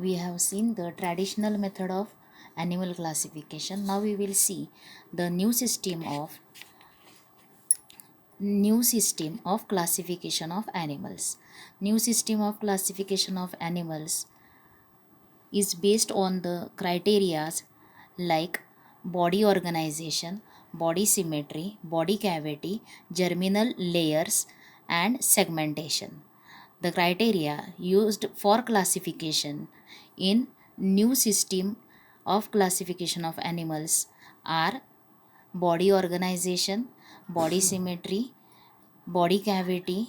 we have seen the traditional method of animal classification. Now we will see the new system of classification of animals. New system of classification of animals is based on the criterias like body organization, body symmetry, body cavity, germinal layers, and segmentation. The criteria used for classification in new system of classification of animals are body organization, body symmetry, body cavity,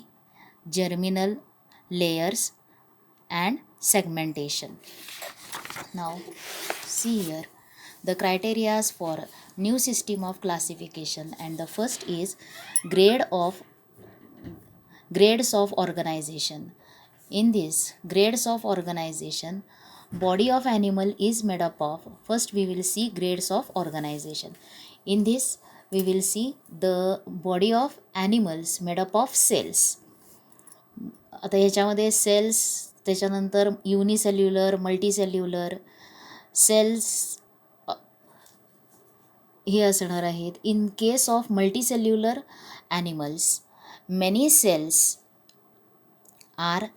germinal layers, and segmentation. Now, see here the criterias for new system of classification, and the first is grade of grades of organization. In this grades of organization, body of animal is made up of, first we will see grades of organization. In this we will see the body of animals made up of cells. आता ह्याच्यामध्ये cells, त्याच्यानंतर unicellular, multicellular cells हे असणार आहेत. In case of multicellular animals, many cells are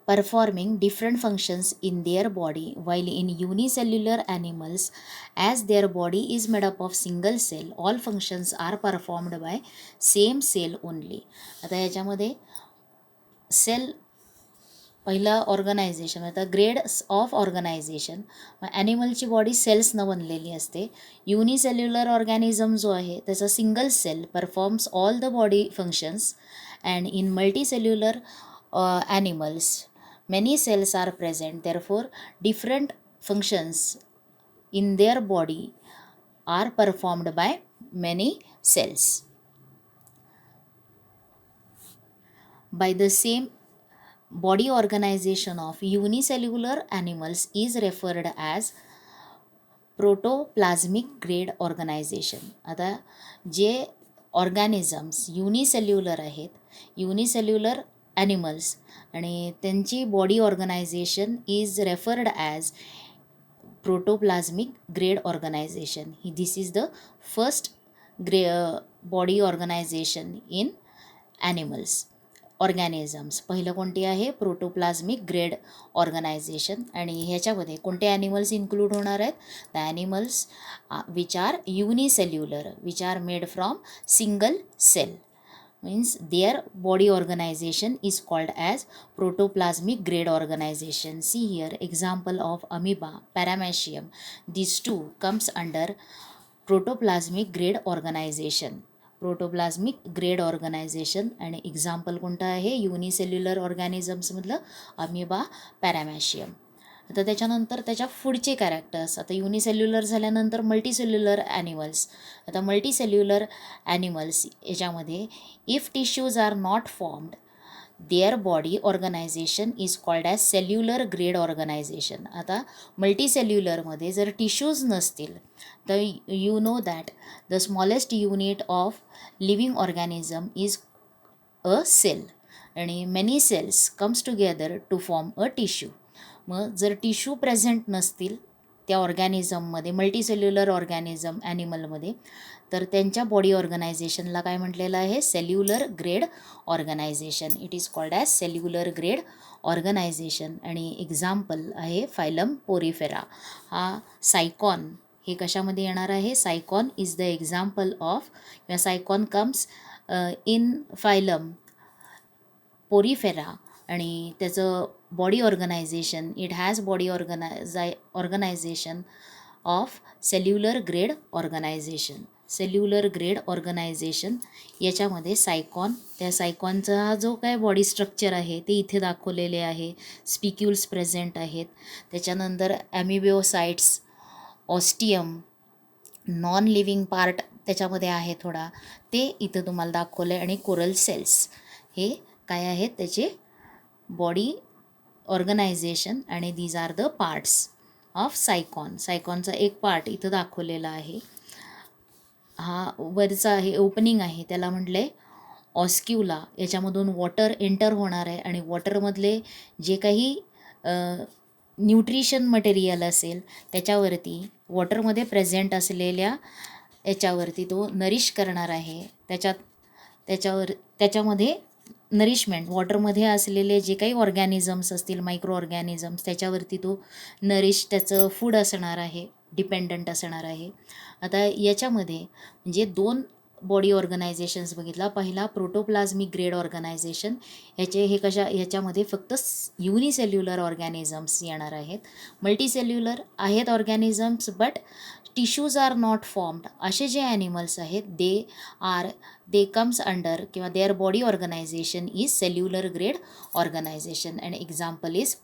performing different functions in their body, while in unicellular animals, as their body is made up of single cell, all functions are performed by same cell only. आता याच्यामध्ये sale पहिला organisation, आता grades of organisation. ॲनिमलची body सेल्सनं बनलेली असते. Unicellular organism जो आहे त्याचा single cell performs all the body functions, and in multicellular animals many cells are present, therefore different functions in their body are performed by many cells. By the same body organization of unicellular animals is referred as protoplasmic grade organization. आता जे organisms unicellular आहेत, unicellular animals, आणि त्यांची body organisation is referred as protoplasmic grade organisation. This is the first body organisation in animals organisms. पहिलं कोणती आहे? Protoplasmic grade organisation. आणि ह्याच्यामध्ये कोणते ॲनिमल्स इन्क्लूड होणार आहेत? The animals which are unicellular, which are made from single cell, means their body organization is called as protoplasmic grade organization. See here example of amoeba, paramecium. These two comes under protoplasmic grade organization. Protoplasmic grade organisation. आणि example कोणतं आहे? Unicellular ऑर्गॅनिझम्समधलं amoeba, paramecium. आता त्याच्यानंतर त्याच्या पुढचे characters. आता unicellular झाल्यानंतर मल्टीसेल्युलर ॲनिमल्स. आता मल्टीसेल्युलर ॲनिमल्स याच्यामध्ये if tissues are not formed, their body organisation is called as cellular grade organisation. आता मल्टीसेल्युलरमध्ये जर टिश्यूज नसतील तर you know that the smallest unit of living organism is a cell, आणि many cells comes together to form a tissue. मग जर tissue present नसतील त्या ऑर्गॅनिझममध्ये, मल्टीसेल्युलर ऑर्गॅनिझम ॲनिमलमध्ये, तर त्यांच्या बॉडी ऑर्गनायझेशनला काय म्हटलेलं आहे? Cellular grade organisation. It is called as cellular grade organisation. आणि एक्झाम्पल आहे फायलम पोरिफेरा. हा सायकॉन हे कशामध्ये येणार आहे? Sycon is the example of, किंवा Sycon comes in phylum Porifera. आणि त्याचं body organisation, it has body organisation of cellular grade organisation. Cellular grade organisation याच्यामध्ये सायकॉन, त्या सायकॉनचा हा जो काय बॉडी स्ट्रक्चर आहे ते इथे दाखवलेले आहे. स्पिक्युल्स प्रेझेंट आहेत. त्याच्यानंतर ॲमिबिओसाइट्स, ऑस्टियम, नॉन लिव्हिंग पार्ट त्याच्यामध्ये आहे थोडा, ते इथं तुम्हाला दाखवलं आहे. आणि कोरल सेल्स हे काय आहेत? त्याचे बॉडी ऑर्गनायझेशन. आणि these are the parts of Sycon. सायकॉनचा एक पार्ट इथं दाखवलेला आहे. हा वरचा आहे ओपनिंग आहे, त्याला म्हटलं आहे ऑस्क्युला. याच्यामधून वॉटर एंटर होणार आहे, आणि वॉटरमधले जे काही न्यूट्रिशन मटेरियल असेल त्याच्यावरती, वॉटरमध्ये प्रेझेंट असलेल्या याच्यावरती तो नरिश करणार आहे. त्याच्यामध्ये नरिशमेंट, वॉटरमध्ये असलेले जे काही ऑर्गॅनिझम्स असतील, मायक्रो ऑर्गॅनिझम्स, त्याच्यावरती तो त्याचं फूड असणार आहे, डिपेंडंट असणार आहे. आता याच्यामध्ये म्हणजे 2 बॉडी ऑर्गनायझेशन्स बघितला. पहिला प्रोटोप्लाझ्मिक ग्रेड ऑर्गनायझेशन, ह्याच्यामध्ये फक्त युनिसेल्युलर ऑर्गॅनिझम्स येणार आहेत. मल्टीसेल्युलर आहेत organisms but tissues are not formed. असे जे ॲनिमल्स आहेत दे कम्स अंडर किंवा their body organisation is cellular grade organisation. And example is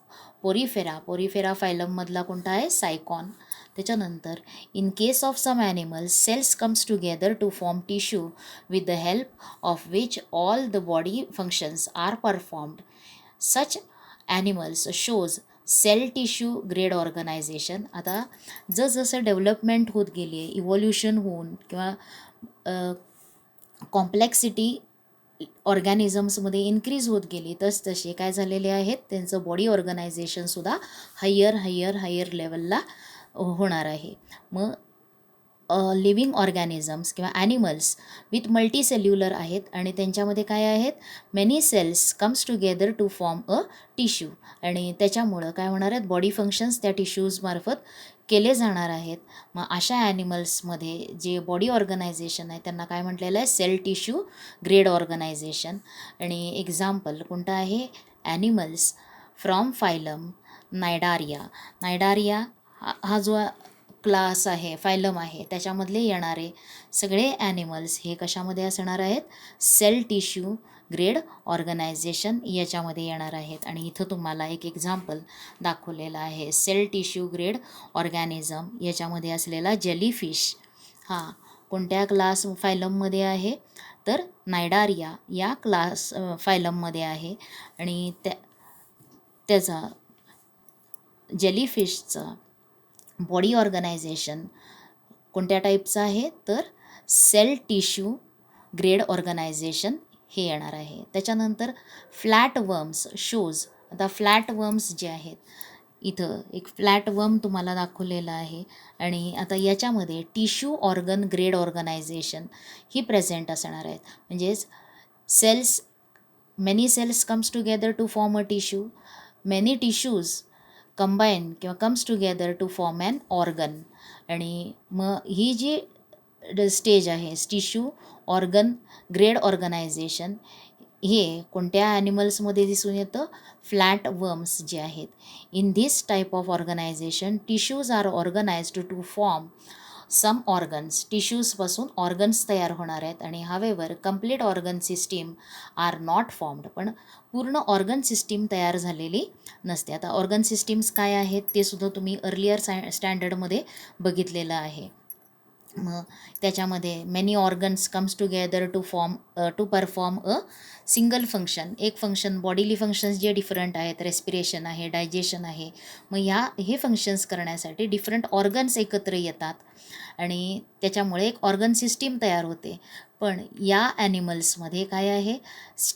Porifera फायलममधला कोणता आहे? सायकॉन. त्याच्यानंतर in case of some animals cells comes together to form tissue with the help of which all the body functions are performed. Such animals shows cell tissue grade organisation. आता जसजसं development होत गेली आहे, evolution होऊन किंवा complexity ऑर्गॅनिझम्समध्ये increase होत गेली, तसे काय झालेले आहेत, त्यांचं बॉडी ऑर्गनायझेशनसुद्धा हायर लेवलला होणार आहे. मग लिव्हिंग ऑर्गॅनिझम्स किंवा ॲनिमल्स विथ मल्टीसेल्युलर आहेत आणि त्यांच्यामध्ये काय आहेत, many cells comes together to form a tissue. आणि त्याच्यामुळं काय होणार आहेत, बॉडी फंक्शन्स त्या टिश्यूजमार्फत केले जाणार आहेत. मग अशा ॲनिमल्समध्ये जे बॉडी ऑर्गनायझेशन आहे त्यांना काय म्हटलेलं आहे, सेल टिश्यू ग्रेड ऑर्गनायझेशन. आणि एक्झाम्पल कोणतं आहे, ॲनिमल्स फ्रॉम फायलम नायडारिया हा जो क्लास आहे, फायलम आहे, त्याच्यामधले येणारे सगळे ॲनिमल्स हे कशामध्ये असणार आहेत, सेल टिश्यू ग्रेड ऑर्गनायझेशन याच्यामध्ये येणार आहेत. आणि इथं तुम्हाला एक एक्झाम्पल दाखवलेलं आहे, सेल टिश्यू ग्रेड ऑर्गॅनिझम याच्यामध्ये असलेला जेलीफिश हा कोणत्या क्लास फायलममध्ये आहे, तर नायडारिया या क्लास फायलममध्ये आहे. आणि त्याचा जेलीफिशचा बॉडी ऑर्गनायझेशन कोणत्या टाईपचं आहे, तर सेल टिश्यू ग्रेड ऑर्गनायझेशन हे येणार आहे. त्याच्यानंतर फ्लॅट वर्म्स शोज. आता फ्लॅट वर्म्स जे आहेत, इथं एक फ्लॅट वर्म तुम्हाला दाखवलेलं आहे आणि आता याच्यामध्ये टिश्यू ऑर्गन ग्रेड ऑर्गनायझेशन ही प्रेझेंट असणार आहेत. म्हणजेच many cells comes together to form a tissue, many tissues combine किंवा comes together to form an organ. आणि मग ही जी स्टेज आहे, टिश्यू ऑर्गन ग्रेड ऑर्गनायझेशन, हे कोणत्या ॲनिमल्समध्ये दिसून येतं, फ्लॅट वर्म्स जे आहेत. In this type of organisation tissues are organised to form some organs. टिश्यूजपासून ऑर्गन्स तयार होणार आहेत आणि however complete organ system are not formed. पण पूर्ण ऑर्गन सिस्टीम तयार झालेली नसते. आता ऑर्गन सिस्टीम्स काय आहेत ते सुद्धा तुम्ही अर्लियर स्टँडर्डमध्ये बघितलेलं आहे. मग त्याच्यामध्ये many organs comes together to perform a single function. एक फंक्शन, बॉडीली फंक्शन्स जे डिफरंट आहेत, रेस्पिरेशन आहे, डायजेशन आहे. मग हे फंक्शन्स करण्यासाठी डिफरंट ऑर्गन्स एकत्र येतात आणि त्याच्यामुळे एक ऑर्गन सिस्टीम तयार होते. पण या ॲनिमल्समध्ये काय आहे,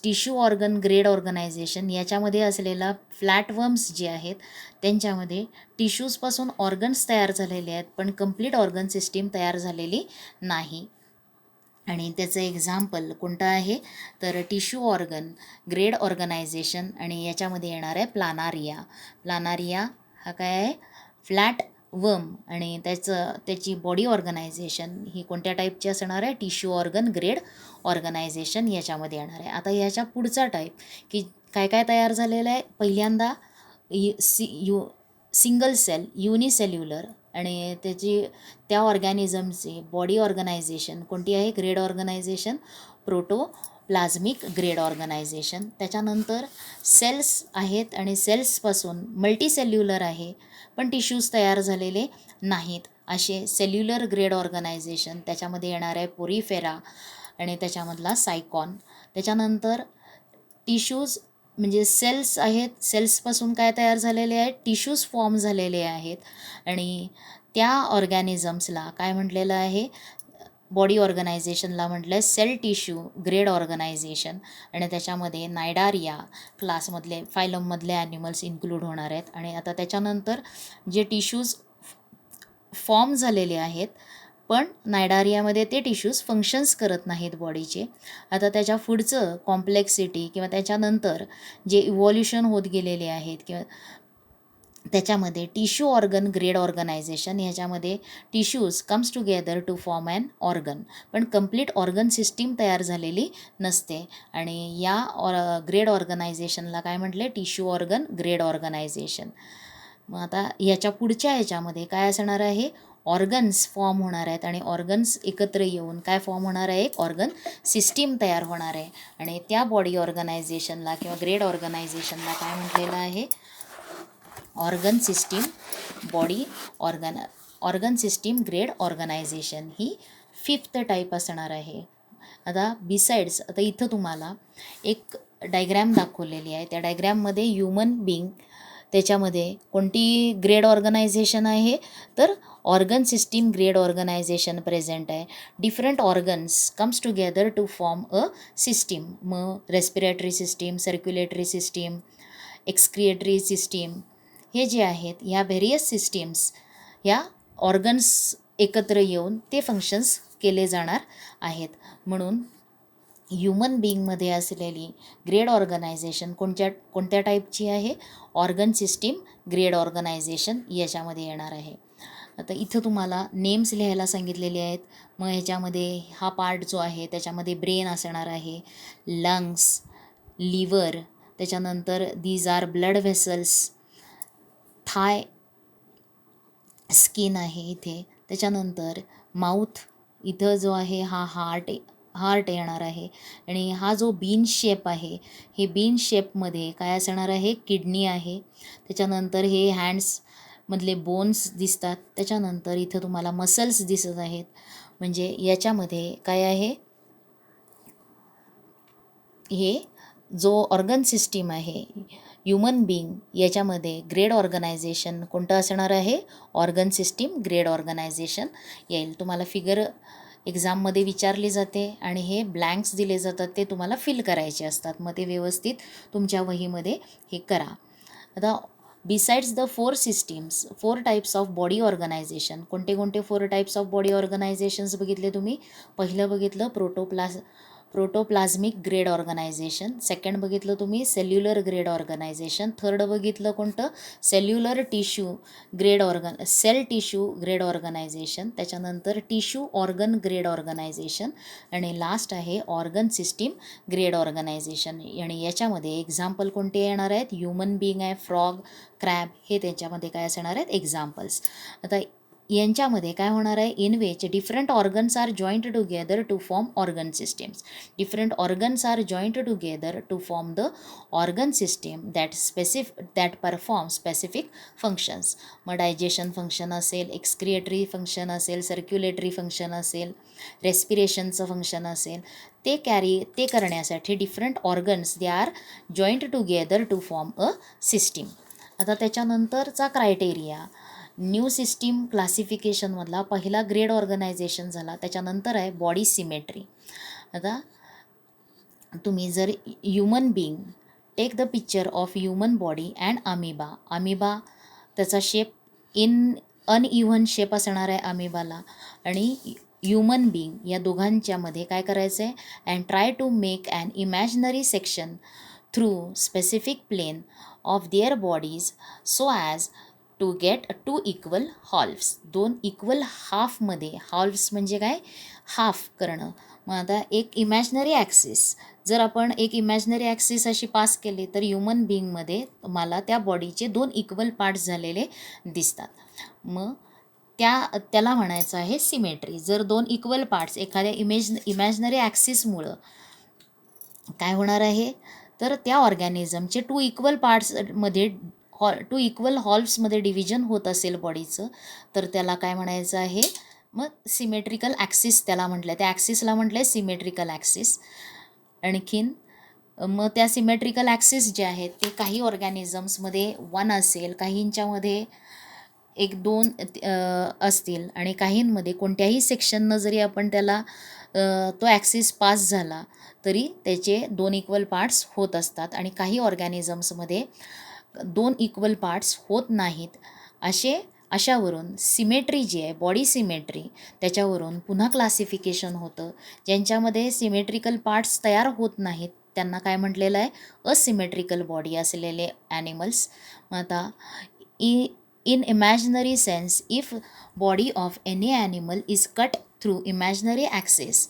टिश्यू ऑर्गन ग्रेड ऑर्गनायझेशन याच्यामध्ये असलेला फ्लॅटवर्म्स जे आहेत त्यांच्यामध्ये टिश्यूजपासून ऑर्गन्स तयार झालेले आहेत पण कंप्लीट ऑर्गन सिस्टीम तयार झालेली नाही. आणि त्याचं एक्झाम्पल कोणतं आहे, तर टिश्यू ऑर्गन ग्रेड ऑर्गनायझेशन आणि याच्यामध्ये येणार आहे प्लानारिया हा काय आहे, फ्लॅट वर्म. आणि त्याची बॉडी ऑर्गनायझेशन ही कोणत्या टाईपची असणार आहे, टिश्यू ऑर्गन ग्रेड ऑर्गनायझेशन याच्यामध्ये येणार आहे. आता याच्या पुढचा टाईप की काय काय तयार झालेलं आहे, पहिल्यांदा सिंगल सेल युनिसेल्युलर आणि त्या ऑर्गॅनिझमची बॉडी ऑर्गनायझेशन कोणती आहे, ग्रेड ऑर्गनायझेशन प्रोटोप्लाझ्मिक ग्रेड ऑर्गनायझेशन. त्याच्यानंतर सेल्स आहेत आणि सेल्सपासून मल्टीसेल्युलर आहे पण टिश्यूज तयार झालेले नाहीत, असे सेल्युलर ग्रेड ऑर्गनायझेशन. त्याच्यामध्ये येणार आहे पोरीफेरा आणि त्याच्यामधला सायकॉन. त्याच्यानंतर टिश्यूज म्हणजे सेल्स आहेत, सेल्सपासून काय तयार झालेले आहेत, टिश्यूज फॉर्म झालेले आहेत आणि त्या ऑर्गॅनिझम्सला काय म्हटलेलं आहे, बॉडी ऑर्गनायझेशनला म्हटलं सेल टिश्यू ग्रेड ऑर्गनायझेशन, आणि त्याच्यामध्ये नायडारिया क्लासमधले फायलममधले ॲनिमल्स इन्क्लूड होणार आहेत. आणि आता त्याच्यानंतर जे टिश्यूज फॉर्म झालेले आहेत पण नायडारियामध्ये ते टिश्यूज फंक्शन्स करत नाहीत बॉडीचे. आता त्याच्या पुढचं कॉम्प्लेक्सिटी किंवा त्याच्यानंतर जे इव्हॉल्युशन होत गेलेले आहेत किंवा त्याच्यामध्ये टिश्यू ऑर्गन ग्रेड ऑर्गनायझेशन, ह्याच्यामध्ये tissues comes together to form an organ, पण कंप्लीट ऑर्गन सिस्टीम तयार झालेली नसते. आणि या ग्रेड ऑर्गनायझेशनला काय म्हटले, टिश्यू ऑर्गन ग्रेड ऑर्गनायझेशन. मग आता ह्याच्या पुढच्या ह्याच्यामध्ये काय असणार आहे, ऑर्गन्स फॉर्म होणार आहेत आणि ऑर्गन्स एकत्र येऊन काय फॉर्म होणार आहे, एक ऑर्गन सिस्टीम तयार होणार आहे. आणि त्या बॉडी ऑर्गनायझेशनला किंवा ग्रेड ऑर्गनायझेशनला काय म्हटलेलं आहे, organ system body organ system grade organisation ही 5th टाईप असणार आहे. आता बिसाइड्स, आता इथं तुम्हाला एक डायग्रॅम दाखवलेली आहे. त्या डायग्रॅममध्ये ह्युमन बिंग, त्याच्यामध्ये कोणती ग्रेड ऑर्गनायझेशन आहे, तर organ system grade organisation present आहे. Different organs comes together to form a system. मग respiratory system, circulatory system, excretory system, हे जे आहेत ह्या व्हेरियस सिस्टीम्स, ह्या ऑर्गन्स एकत्र येऊन ते फंक्शन्स केले जाणार आहेत. म्हणून ह्युमन बिईंगमध्ये असलेली ग्रेड ऑर्गनायझेशन कोणत्या टाईपची आहे, ऑर्गन सिस्टीम ग्रेड ऑर्गनायझेशन याच्यामध्ये येणार आहे. आता इथं तुम्हाला नेम्स लिहायला सांगितलेले आहेत. मग ह्याच्यामध्ये हा पार्ट जो आहे त्याच्यामध्ये ब्रेन असणार आहे, लंग्स, लिव्हर, त्याच्यानंतर these are blood vessels, thigh skin आहे इथे, त्याच्यानंतर माउथ, इथं जो आहे हा हार्ट येणार आहे. आणि हा जो बीन शेप आहे, हे बीन शेपमध्ये काय असणार आहे, किडनी आहे. त्याच्यानंतर हे हँड्समधले बोन्स दिसतात. त्याच्यानंतर इथं तुम्हाला मसल्स दिसत आहेत. म्हणजे याच्यामध्ये काय आहे, हे जो ऑर्गन सिस्टीम आहे ह्युमन बिंग, याच्यामध्ये ग्रेड ऑर्गनायझेशन कोणतं असणार आहे, ऑर्गन सिस्टीम ग्रेड ऑर्गनायझेशन येईल. तुम्हाला फिगर एक्झाममध्ये विचारली जाते आणि हे ब्लँक्स दिले जातात, ते तुम्हाला फिल करायचे असतात. मग ते व्यवस्थित तुमच्या वहीमध्ये हे करा. आता besides the 4 systems, 4 types of body organisation, कोणते 4 टाईप्स ऑफ बॉडी ऑर्गनायझेशन्स बघितले तुम्ही. पहिलं बघितलं प्रोटोप्लाझमिक ग्रेड ऑर्गनायझेशन, सेकंड बघितलं तुम्ही सेल्युलर ग्रेड ऑर्गनायझेशन, थर्ड बघितलं कोणतं, सेल टिश्यू ग्रेड ऑर्गनायझेशन, त्याच्यानंतर टिश्यू ऑर्गन ग्रेड ऑर्गनायझेशन, आणि लास्ट आहे ऑर्गन सिस्टीम ग्रेड ऑर्गनायझेशन. आणि याच्यामध्ये एक्झाम्पल कोणते येणार आहेत, ह्युमन बिंग आहे, फ्रॉग, क्रॅब, हे त्याच्यामध्ये काय असणार आहेत, एक्झाम्पल्स. आता यांच्यामध्ये काय होणार आहे, in which different organs are joint together to form organ systems. Different organs are joint together to form the organ system that perform specific functions. मग डायजेशन फंक्शन असेल, एक्सक्रिएटरी फंक्शन असेल, सर्क्युलेटरी फंक्शन असेल, रेस्पिरेशनचं function असेल, ते करण्यासाठी different organs they are joint together to form a system. आता त्याच्यानंतरचा क्रायटेरिया, न्यू सिस्टीम क्लासिफिकेशनमधला पहिला ग्रेड ऑर्गनायझेशन झाला. त्याच्यानंतर आहे बॉडी सिमेट्री. आता तुम्ही जर human being, take the picture of human body and amoeba, त्याचा शेप अनइव्हन शेप असणार आहे अमिबाला, आणि ह्युमन बिंग, या दोघांच्यामध्ये काय करायचं आहे, and try to make an imaginary section through specific plane of their bodies so as to get 2 equal halves. 2 equal हाफमध्ये, halves म्हणजे काय, हाफ करणं. मग आता एक इमॅजिनरी ॲक्सिस, जर आपण एक इमॅजिनरी ॲक्सिस अशी पास केली तर ह्युमन बिंगमध्ये मला त्या बॉडीचे 2 इक्वल पार्ट्स झालेले दिसतात. मग त्याला म्हणायचं आहे सिमेट्री. जर 2 इक्वल पार्ट्स एखाद्या इमॅजिनरी ॲक्सिसमुळं काय होणार आहे, तर त्या ऑर्गॅनिझमचे 2 इक्वल पार्ट्समध्ये 2 इक्वल हॉल्फ्समध्ये डिव्हिजन होत असेल बॉडीचं, तर त्याला काय म्हणायचं आहे, मग सिमेट्रिकल ॲक्सिस त्याला म्हटलं, त्या ॲक्सिसला म्हटलं आहे सिमेट्रिकल ॲक्सिस. आणखीन मग त्या सिमेट्रिकल ॲक्सिस जे आहेत ते काही ऑर्गॅनिझम्समध्ये 1 असेल, काहींच्यामध्ये 1-2 असतील आणि काहींमध्ये कोणत्याही सेक्शननं जरी आपण त्याला तो ॲक्सिस पास झाला तरी त्याचे 2 इक्वल पार्ट्स होत असतात आणि काही ऑर्गॅनिझम्समध्ये 2 इक्वल पार्ट्स होत नाहीत. अशावरून सिमेट्री जी आहे, बॉडी सिमेट्री, त्याच्यावरून पुन्हा क्लासिफिकेशन होतं. ज्यांच्यामध्ये सिमेट्रिकल पार्ट्स तयार होत नाहीत त्यांना काय म्हटलेलं आहे, असिमेट्रिकल बॉडी असलेले ॲनिमल्स. आता in imaginary sense, if body of any animal is cut through imaginary axis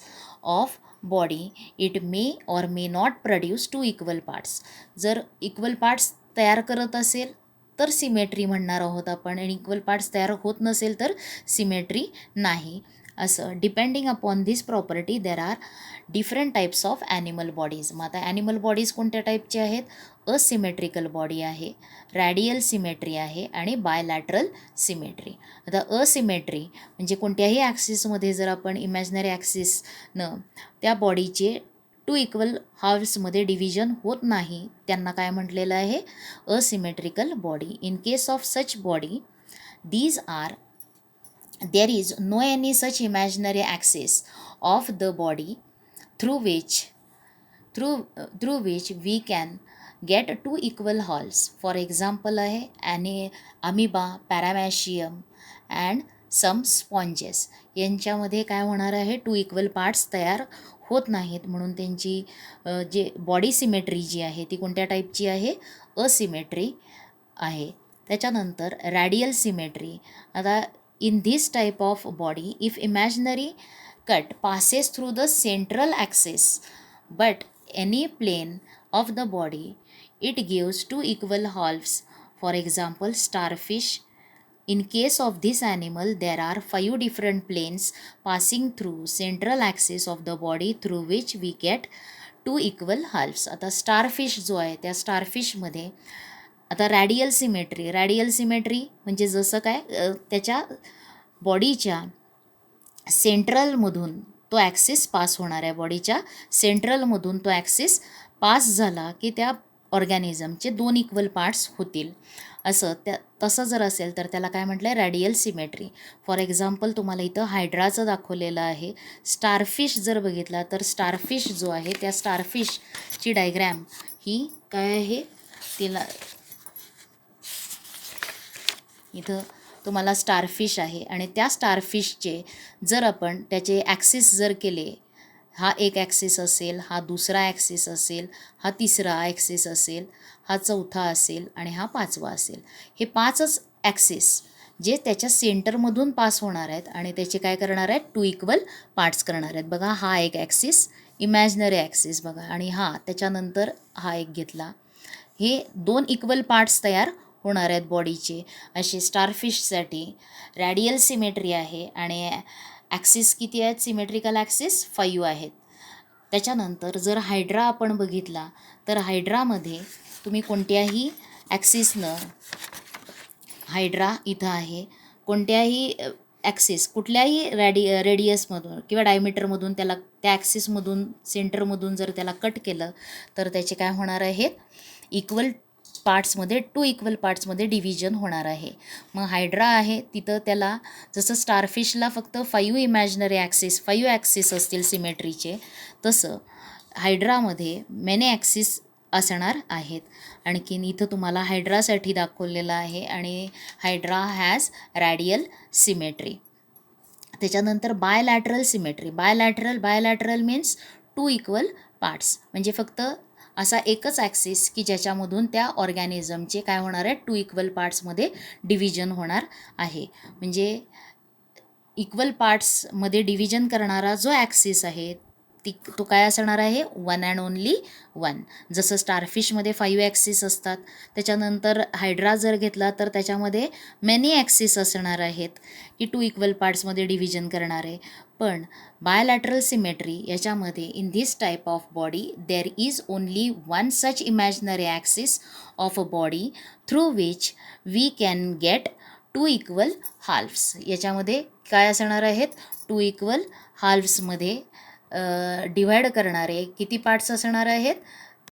of body, it may or may not produce two equal parts. जर इक्वल पार्ट्स तयार करत असेल तर सिमेट्री म्हणणार आहोत आपण, आणि इक्वल पार्ट्स तयार होत नसेल तर सिमेट्री नाही. असं depending upon this property there are different types of animal bodies. मग आता ॲनिमल बॉडीज कोणत्या टाईपचे आहेत? असिमेट्रिकल बॉडी आहे, रॅडियल सिमेट्री आहे आणि बायलॅटरल सिमेट्री. आता असिमेट्री म्हणजे कोणत्याही ॲक्सिसमध्ये जर आपण इमॅजिनरी ॲक्सिसनं त्या बॉडीचे 2 इक्वल हाल्फ्समध्ये डिव्हिजन होत नाही त्यांना काय म्हटलेलं आहे? Asymmetrical body. In case of such body these are there is no any such imaginary axis of the body through which we can get two equal halves. For example आहे amoeba, पॅरामॅशियम and some sponges. यांच्यामध्ये काय होणार आहे? 2 equal parts तयार होत नाहीत, म्हणून त्यांची जे बॉडी सिमेट्री जी आहे ती कोणत्या टाईपची आहे? असिमेट्री आहे. त्याच्यानंतर रॅडियल सिमेट्री. आता in this type of body if imaginary cut passes through the central axis but any plane of the body, it gives two equal halves. For example, starfish. In case of this animal, there are 5 different planes passing through central axis of the body through which we get two equal halves. आता starfish जो आहे त्या स्टारफिशमध्ये आता radial symmetry म्हणजे जसं काय त्याच्या बॉडीच्या सेंट्रलमधून तो ॲक्सिस पास होणार आहे. बॉडीच्या सेंट्रलमधून तो ॲक्सिस पास झाला की त्या ऑर्गॅनिझमचे 2 इक्वल पार्ट्स होतील. असं तसं जर असेल तर त्याला काय म्हटलं आहे? Radial symmetry. फॉर एक्झाम्पल तुम्हाला इथं हायड्राचं दाखवलेलं आहे. स्टारफिश जर बघितला तर स्टारफिश जो आहे त्या स्टारफिशची डायग्रॅम ही काय आहे? तिला इथं तुम्हाला स्टारफिश आहे आणि त्या स्टारफिशचे जर आपण त्याचे ॲक्सिस जर केले, हा एक ॲक्सिस असेल, हा दुसरा ॲक्सिस असेल, हा तिसरा ॲक्सिस असेल, हा चौथा असेल आणि हा 5वा असेल. हे 5च ॲक्सिस जे त्याच्या सेंटरमधून पास होणार आहेत आणि त्याचे काय करणार आहेत? 2 इक्वल पार्ट्स करणार आहेत. बघा हा एक ॲक्सिस, इमॅजिनरी ॲक्सिस बघा, आणि त्याच्यानंतर हा एक घेतला. हे 2 इक्वल पार्ट्स तयार होणार आहेत बॉडीचे. असे स्टारफिशसाठी रॅडियल सिमेट्री आहे आणि ॲक्सिस किती आहेत? सिमेट्रिकल ॲक्सिस 5 आहेत. त्याच्यानंतर जर हायड्रा आपण बघितला तर हायड्रामध्ये तुम्ही कोणत्याही ॲक्सिसनं, हायड्रा इथं आहे, कोणत्याही ॲक्सिस कुठल्याही रेडियसमधून किंवा डायमीटरमधून त्याला त्या ॲक्सिसमधून सेंटरमधून जर त्याला कट केलं तर त्याचे काय होणार आहेत? इक्वल पार्ट्समध्ये 2 इक्वल पार्ट्समध्ये डिव्हिजन होणार आहे. मग हायड्रा आहे तिथं त्याला जसं स्टारफिशला फक्त 5 इमॅजिनरी ॲक्सिस 5 ॲक्सिस असतील सिमेट्रीचे, तसं हायड्रामध्ये मेनी ॲक्सिस असणार आहेत. आणखीन इथं तुम्हाला हायड्रासाठी दाखवलेलं आहे आणि हायड्रा हॅज रॅडियल सिमेट्री. त्याच्यानंतर bilateral symmetry. Bilateral means 2 equal parts, म्हणजे फक्त असा एकच ॲक्सिस की ज्याच्यामधून त्या ऑर्गॅनिझमचे काय होणार आहे? 2 इक्वल पार्ट्समध्ये डिव्हिजन होणार आहे. म्हणजे इक्वल पार्ट्समध्ये डिव्हिजन करणारा जो ॲक्सिस आहे तो काय असणार आहे? 1 अँड ओन्ली 1. जसं स्टारफिशमध्ये 5 ॲक्सिस असतात. त्याच्यानंतर हायड्रा जर घेतला तर त्याच्यामध्ये मेनी ॲक्सिस असणार आहेत की 2 इक्वल पार्ट्समध्ये डिव्हिजन करणारे. पण बायलॅटरल सिमेट्री याच्यामध्ये in this type of body there is only 1 such imaginary axis of a body through which we can get 2 equal halves. याच्यामध्ये काय असणार आहेत? 2 इक्वल हाल्फ्समध्ये डिव्हाइड करणारे किती पार्ट्स असणार आहेत?